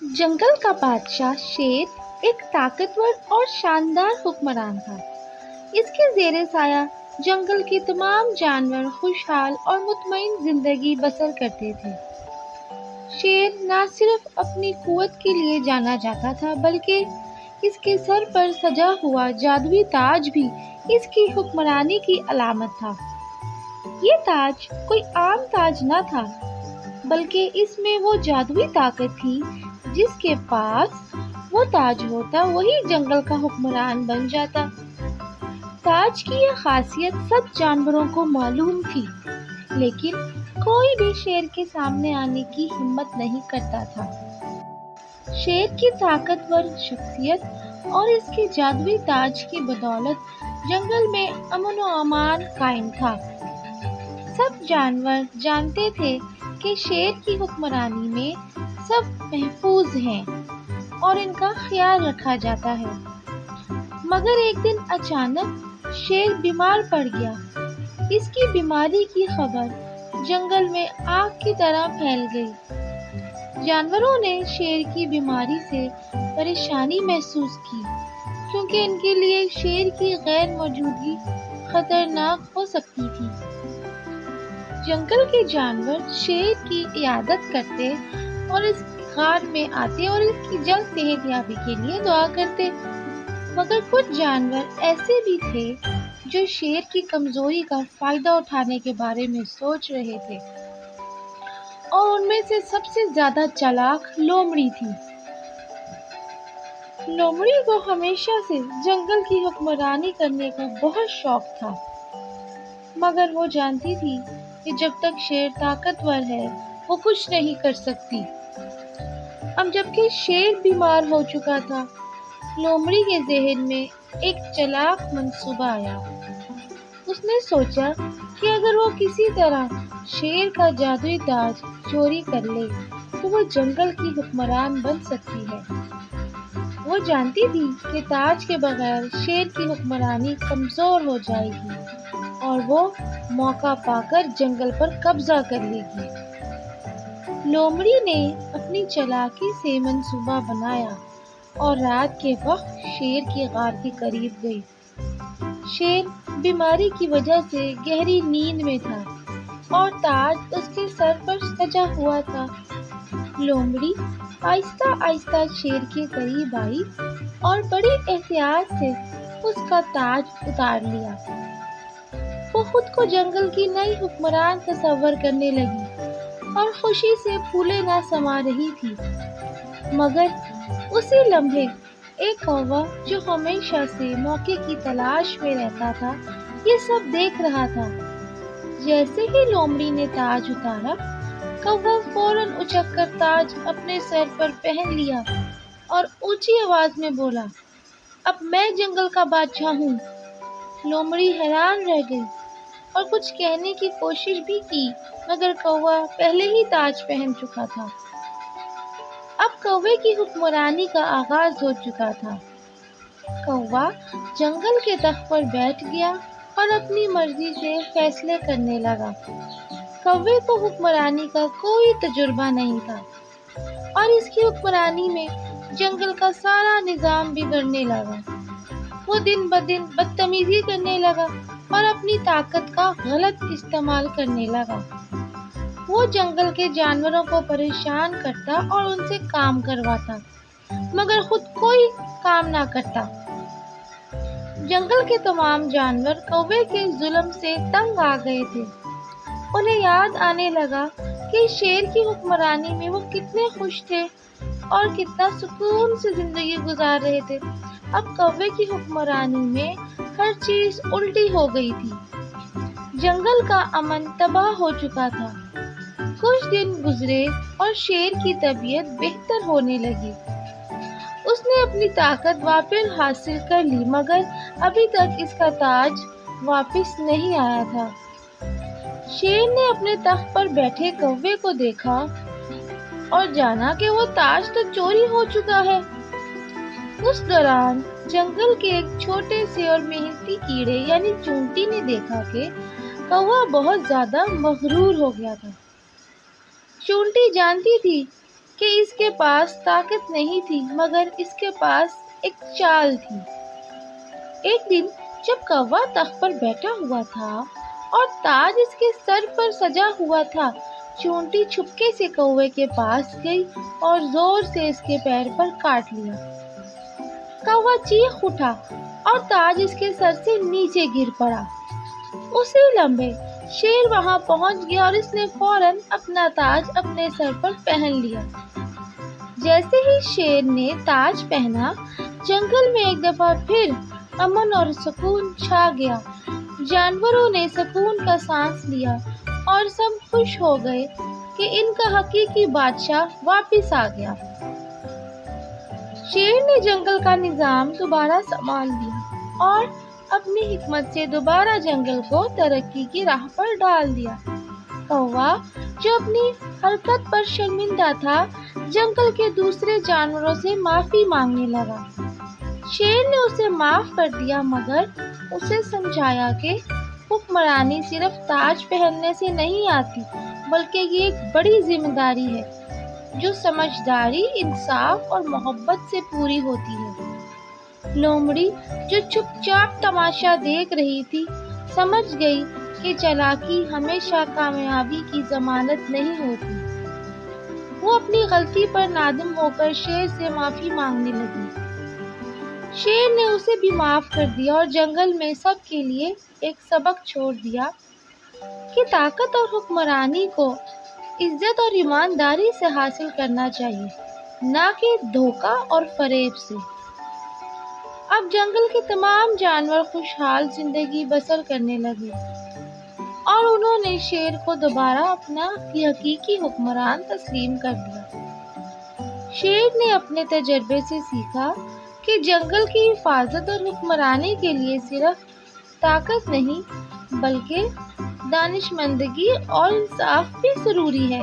जंगल का बादशाह शेर एक ताकतवर और शानदार हुक्मरान था। इसके ज़ेरे साया जंगल के तमाम जानवर खुशहाल और मुतमईन जिंदगी बसर करते थे। शेर न सिर्फ अपनी कुव्वत के लिए जाना जाता था, बल्कि इसके सर पर सजा हुआ जादुई ताज भी इसकी हुक्मरानी की अलामत था। ये ताज कोई आम ताज न था, बल्कि इसमें वो जादुई ताकत थी जिसके पास वो ताज होता वही जंगल का हुक्मरान बन जाता। ताज की यह खासियत सब जानवरों को मालूम थी, लेकिन कोई भी शेर के सामने आने की हिम्मत नहीं करता था। शेर की ताकतवर शख्सियत और इसके जादुई ताज की बदौलत जंगल में अमन और अमान कायम था। सब जानवर जानते थे कि शेर की हुक्मरानी में सब महफूज हैं और इनका ख्याल रखा जाता है। मगर एक दिन अचानक शेर बीमार पड़ गया। इसकी बीमारी की खबर जंगल में आग की तरह फैल गई। जानवरों ने शेर की बीमारी से परेशानी महसूस की, क्योंकि इनके लिए शेर की गैर मौजूदगी खतरनाक हो सकती थी। जंगल के जानवर शेर की इयादत करते और इस गार में आते और इसकी जल्द सेहतयाबी के लिए दुआ करते। मगर कुछ जानवर ऐसे भी थे जो शेर की कमजोरी का फायदा उठाने के बारे में सोच रहे थे, और उनमें से सबसे ज्यादा चालाक लोमड़ी थी। लोमड़ी को हमेशा से जंगल की हुक्मरानी करने का बहुत शौक था, मगर वो जानती थी कि जब तक शेर ताकतवर है वो कुछ नहीं कर सकती। अब जबकि शेर बीमार हो चुका था, लोमड़ी के जहन में एक चालाक मंसूबा आया। उसने सोचा कि अगर वो किसी तरह शेर का जादुई ताज चोरी कर ले तो वो जंगल की हुक्मरान बन सकती है। वो जानती थी कि ताज के बगैर शेर की हुक्मरानी कमजोर हो जाएगी और वो मौका पाकर जंगल पर कब्जा कर लेगी। लोमड़ी ने अपनी चालाकी से मंसूबा बनाया और रात के वक्त शेर की गार के करीब गई। शेर बीमारी की वजह से गहरी नींद में था और ताज उसके सर पर सजा हुआ था। लोमड़ी आहिस्ता आहिस्ता शेर के करीब आई और बड़ी एहतियात से उसका ताज उतार लिया। वो खुद को जंगल की नई हुक्मरान तस्वर करने लगी और खुशी से फूले न समा रही थी। मगर उसी लम्हे एक कौवा जो हमेशा से मौके की तलाश में रहता था, ये सब देख रहा था। जैसे ही लोमड़ी ने ताज उतारा, कौवा फौरन उछलकर ताज अपने सर पर पहन लिया और ऊंची आवाज में बोला, अब मैं जंगल का बादशाह हूँ। लोमड़ी हैरान रह गई और कुछ कहने की कोशिश भी की, मगर कौवा पहले ही ताज पहन चुका था। अब कौवे की हुक्मरानी का आगाज हो चुका था। कौवा जंगल के तख्त पर बैठ गया और अपनी मर्जी से फैसले करने लगा। कौवे को हुक्मरानी का कोई तजुर्बा नहीं था और इसकी हुक्मरानी में जंगल का सारा निजाम बिगड़ने लगा। वो दिन ब दिन बदतमीजी करने लगा और अपनी ताकत का गलत इस्तेमाल करने लगा। वो जंगल के जानवरों को परेशान करता और उनसे काम करवाता, मगर खुद कोई काम ना करता। जंगल के तमाम जानवर कौवे के जुल्म से तंग आ गए थे। उन्हें याद आने लगा कि शेर की हुक्मरानी में वो कितने खुश थे और कितना सुकून से जिंदगी गुजार रहे थे। अब कौवे की हुक्मरानी में हर चीज उल्टी हो गई थी। जंगल का अमन तबाह हो चुका था। कुछ दिन गुजरे और शेर की तबीयत बेहतर होने लगी। उसने अपनी ताकत वापस हासिल कर ली, मगर अभी तक इसका ताज वापस नहीं आया था। शेर ने अपने तख्त पर बैठे कौवे को देखा और जाना कि वो ताज तो चोरी हो चुका है। उस दौरान जंगल के एक छोटे से और मेहनती कीड़े यानी चूंटी ने देखा कि कौवा बहुत ज्यादा मगरूर हो गया था। चूंटी जानती थी کہ اس کے پاس طاقت نہیں تھی مگر اس کے پاس ایک چال تھی۔ ایک دن جب کوا تخت پر بیٹھا ہوا تھا اور تاج اس کے سر پر سجا ہوا تھا، چونٹی چھپکے سے کوے کے پاس گئی اور زور سے اس کے پیر پر کاٹ لیا۔ کوا چیخ اٹھا اور تاج اس کے سر سے نیچے گر پڑا۔ اسی لمحے شیر وہاں پہنچ گیا اور اس نے فوراً اپنا تاج اپنے سر پر پہن لیا۔ جیسے ہی شیر نے تاج پہنا، جنگل میں ایک دفعہ پھر امن اور سکون چھا گیا۔ جانوروں نے سکون کا سانس لیا اور سب خوش ہو گئے کہ ان کا حقیقی بادشاہ واپس آ گیا۔ شیر نے جنگل کا نظام دوبارہ سنبھال لیا اور اپنی حکمت سے دوبارہ جنگل کو ترقی کی راہ پر ڈال دیا۔ کوا جو اپنی حرکت پر شرمندہ تھا، جنگل کے دوسرے جانوروں سے معافی مانگنے لگا۔ شیر نے اسے معاف کر دیا مگر اسے سمجھایا کہ حکمرانی صرف تاج پہننے سے نہیں آتی، بلکہ یہ ایک بڑی ذمہ داری ہے جو سمجھداری، انصاف اور محبت سے پوری ہوتی ہے۔ لومڑی جو چپ چاپ تماشا دیکھ رہی تھی، سمجھ گئی کہ چالاکی ہمیشہ کامیابی کی ضمانت نہیں ہوتی۔ وہ اپنی غلطی پر نادم ہو کر شیر سے معافی مانگنے لگی۔ شیر نے اسے بھی معاف کر دیا اور جنگل میں سب کے لیے ایک سبق چھوڑ دیا کہ طاقت اور حکمرانی کو عزت اور ایمانداری سے حاصل کرنا چاہیے، نہ کہ دھوکہ اور فریب سے۔ اب جنگل کے تمام جانور خوشحال زندگی بسر کرنے لگے اور انہوں نے شیر کو دوبارہ اپنا حقیقی حکمران تسلیم کر دیا۔ شیر نے اپنے تجربے سے سیکھا کہ جنگل کی حفاظت اور حکمرانی کے لیے صرف طاقت نہیں بلکہ دانشمندی اور انصاف بھی ضروری ہے۔